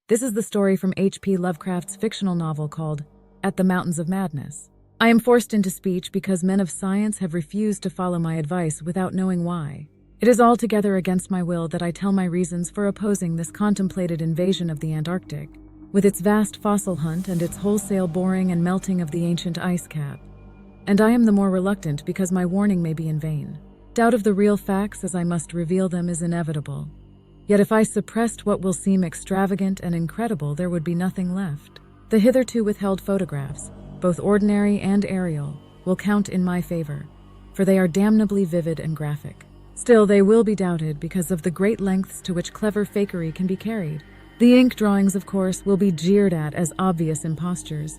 This is the story from H.P. Lovecraft's fictional novel called At the Mountains of Madness. I am forced into speech because men of science have refused to follow my advice without knowing why. It is altogether against my will that I tell my reasons for opposing this contemplated invasion of the Antarctic, with its vast fossil hunt and its wholesale boring and melting of the ancient ice cap. And I am the more reluctant because my warning may be in vain. Doubt of the real facts as I must reveal them is inevitable. Yet if I suppressed what will seem extravagant and incredible, there would be nothing left. The hitherto withheld photographs, both ordinary and aerial, will count in my favor, for they are damnably vivid and graphic. Still, they will be doubted because of the great lengths to which clever fakery can be carried. The ink drawings, of course, will be jeered at as obvious impostures,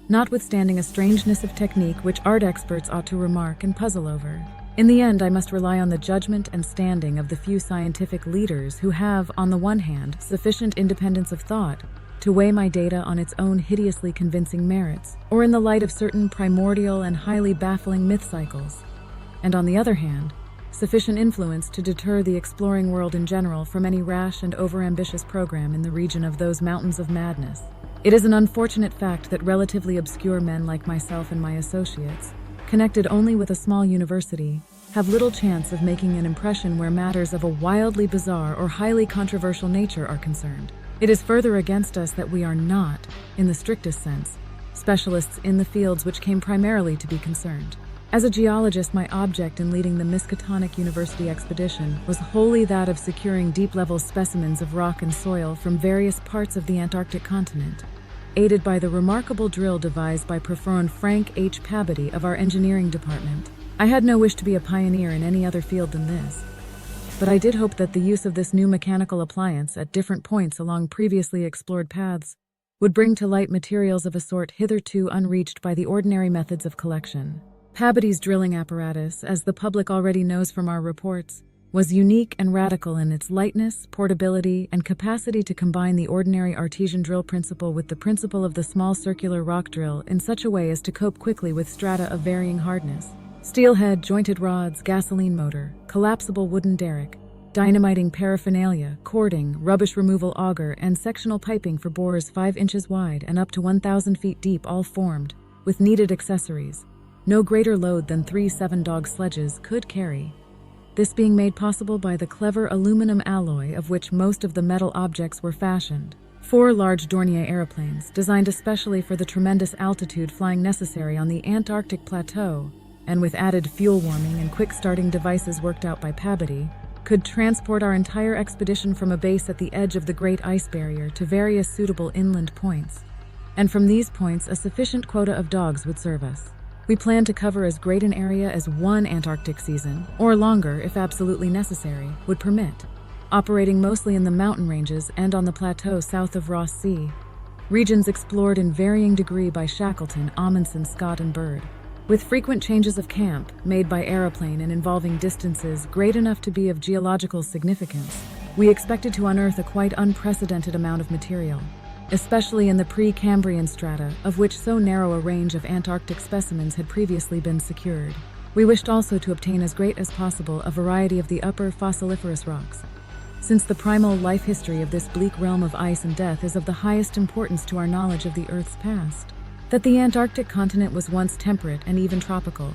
notwithstanding a strangeness of technique which art experts ought to remark and puzzle over. In the end, I must rely on the judgment and standing of the few scientific leaders who have, on the one hand, sufficient independence of thought to weigh my data on its own hideously convincing merits, or in the light of certain primordial and highly baffling myth cycles, and on the other hand, sufficient influence to deter the exploring world in general from any rash and overambitious program in the region of those mountains of madness. It is an unfortunate fact that relatively obscure men like myself and my associates, connected only with a small university, have little chance of making an impression where matters of a wildly bizarre or highly controversial nature are concerned. It is further against us that we are not, in the strictest sense, specialists in the fields which came primarily to be concerned. As a geologist, my object in leading the Miskatonic University expedition was wholly that of securing deep-level specimens of rock and soil from various parts of the Antarctic continent, aided by the remarkable drill devised by Professor Frank H. Pabody of our engineering department. I had no wish to be a pioneer in any other field than this, but I did hope that the use of this new mechanical appliance at different points along previously explored paths would bring to light materials of a sort hitherto unreached by the ordinary methods of collection. Pabody's drilling apparatus, as the public already knows from our reports, was unique and radical in its lightness, portability, and capacity to combine the ordinary artesian drill principle with the principle of the small circular rock drill in such a way as to cope quickly with strata of varying hardness. Steel head, jointed rods, gasoline motor, collapsible wooden derrick, dynamiting paraphernalia, cording, rubbish removal auger, and sectional piping for bores 5 inches wide and up to 1,000 feet deep all formed, with needed accessories. No greater load than 3 7-dog sledges could carry. This being made possible by the clever aluminum alloy of which most of the metal objects were fashioned. 4 large Dornier airplanes, designed especially for the tremendous altitude flying necessary on the Antarctic plateau, and with added fuel warming and quick-starting devices worked out by Pabody, could transport our entire expedition from a base at the edge of the Great Ice Barrier to various suitable inland points. And from these points, a sufficient quota of dogs would serve us. We plan to cover as great an area as one Antarctic season, or longer if absolutely necessary, would permit, operating mostly in the mountain ranges and on the plateau south of Ross Sea, regions explored in varying degree by Shackleton, Amundsen, Scott, and Bird. With frequent changes of camp, made by aeroplane and involving distances great enough to be of geological significance, we expected to unearth a quite unprecedented amount of material, especially in the pre-Cambrian strata, of which so narrow a range of Antarctic specimens had previously been secured. We wished also to obtain as great as possible a variety of the upper fossiliferous rocks, since the primal life history of this bleak realm of ice and death is of the highest importance to our knowledge of the Earth's past. That the Antarctic continent was once temperate and even tropical,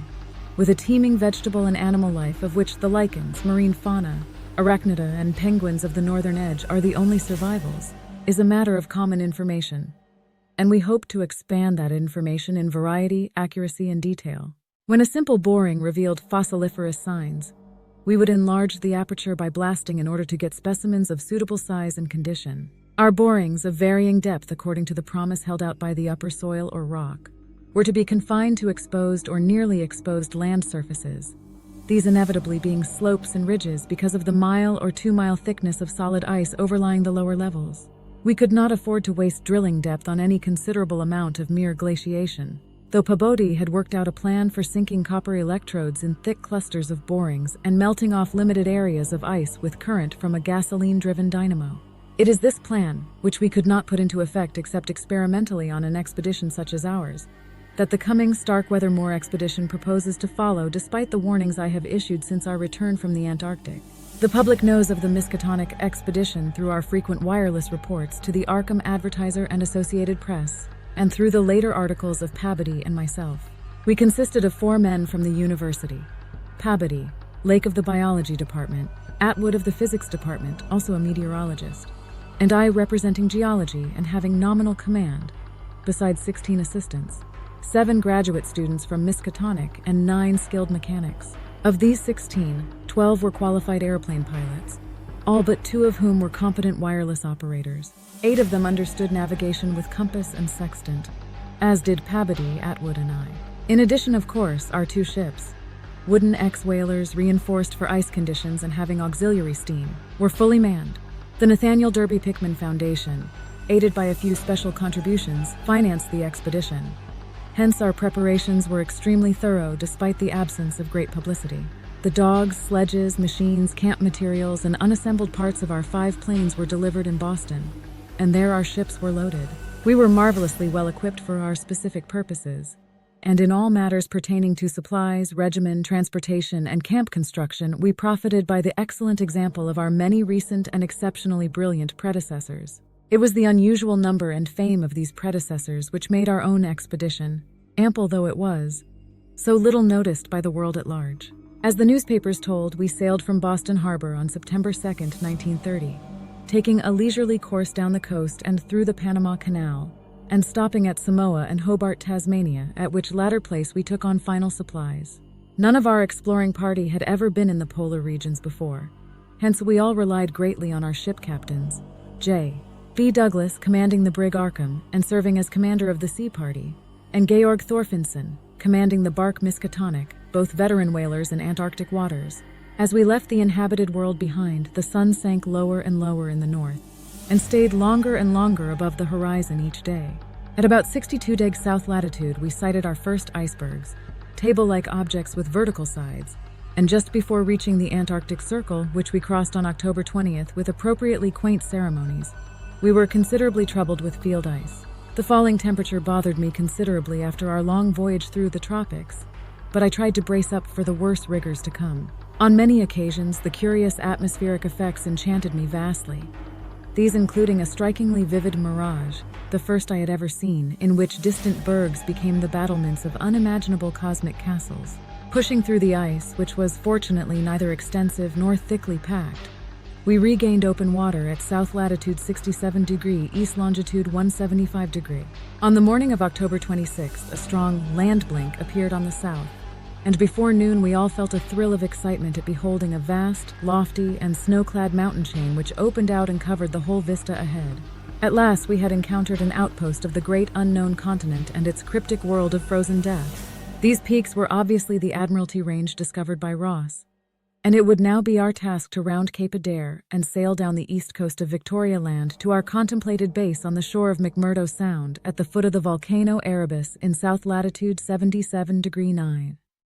with a teeming vegetable and animal life of which the lichens, marine fauna, arachnida, and penguins of the northern edge are the only survivals, is a matter of common information, and we hope to expand that information in variety, accuracy, and detail. When a simple boring revealed fossiliferous signs, we would enlarge the aperture by blasting in order to get specimens of suitable size and condition. Our borings, of varying depth according to the promise held out by the upper soil or rock, were to be confined to exposed or nearly exposed land surfaces, these inevitably being slopes and ridges because of the 1 or 2 mile thickness of solid ice overlying the lower levels. We could not afford to waste drilling depth on any considerable amount of mere glaciation, though Pabody had worked out a plan for sinking copper electrodes in thick clusters of borings and melting off limited areas of ice with current from a gasoline-driven dynamo. It is this plan, which we could not put into effect except experimentally on an expedition such as ours, that the coming Starkweather Moor expedition proposes to follow despite the warnings I have issued since our return from the Antarctic. The public knows of the Miskatonic expedition through our frequent wireless reports to the Arkham Advertiser and Associated Press, and through the later articles of Pabody and myself. We consisted of 4 men from the university. Pabody, Lake of the Biology Department, Atwood of the Physics Department, also a meteorologist, and I representing geology and having nominal command, besides 16 assistants, 7 graduate students from Miskatonic, and 9 skilled mechanics. Of these 16, 12 were qualified airplane pilots, all but 2 of whom were competent wireless operators. 8 of them understood navigation with compass and sextant, as did Pabody, Atwood, and I. In addition, of course, our 2 ships, wooden ex-whalers reinforced for ice conditions and having auxiliary steam, were fully manned. The Nathaniel Derby Pickman Foundation, aided by a few special contributions, financed the expedition. Hence, our preparations were extremely thorough despite the absence of great publicity. The dogs, sledges, machines, camp materials, and unassembled parts of our 5 planes were delivered in Boston, and there our ships were loaded. We were marvelously well equipped for our specific purposes, and in all matters pertaining to supplies, regimen, transportation, and camp construction, we profited by the excellent example of our many recent and exceptionally brilliant predecessors. It was the unusual number and fame of these predecessors which made our own expedition, ample though it was, so little noticed by the world at large. As the newspapers told, we sailed from Boston Harbor on September 2, 1930, taking a leisurely course down the coast and through the Panama Canal, and stopping at Samoa and Hobart, Tasmania, at which latter place we took on final supplies. None of our exploring party had ever been in the polar regions before, hence we all relied greatly on our ship captains, J. B. Douglas, commanding the brig Arkham and serving as commander of the sea party, and Georg Thorfinson, commanding the bark Miskatonic, both veteran whalers in Antarctic waters. As we left the inhabited world behind, the sun sank lower and lower in the north, and stayed longer and longer above the horizon each day. At about 62° south latitude, we sighted our first icebergs, table-like objects with vertical sides, and just before reaching the Antarctic Circle, which we crossed on October 20th with appropriately quaint ceremonies, we were considerably troubled with field ice. The falling temperature bothered me considerably after our long voyage through the tropics, but I tried to brace up for the worse rigors to come. On many occasions, the curious atmospheric effects enchanted me vastly, these including a strikingly vivid mirage, the first I had ever seen, in which distant bergs became the battlements of unimaginable cosmic castles. Pushing through the ice, which was fortunately neither extensive nor thickly packed, we regained open water at south latitude 67°, east longitude 175°. On the morning of October 26th, a strong land blink appeared on the south, and before noon we all felt a thrill of excitement at beholding a vast, lofty, and snow-clad mountain chain which opened out and covered the whole vista ahead. At last we had encountered an outpost of the great unknown continent and its cryptic world of frozen death. These peaks were obviously the Admiralty Range discovered by Ross, and it would now be our task to round Cape Dyer and sail down the east coast of Victoria Land to our contemplated base on the shore of McMurdo Sound at the foot of the volcano Erebus in south latitude 77°9.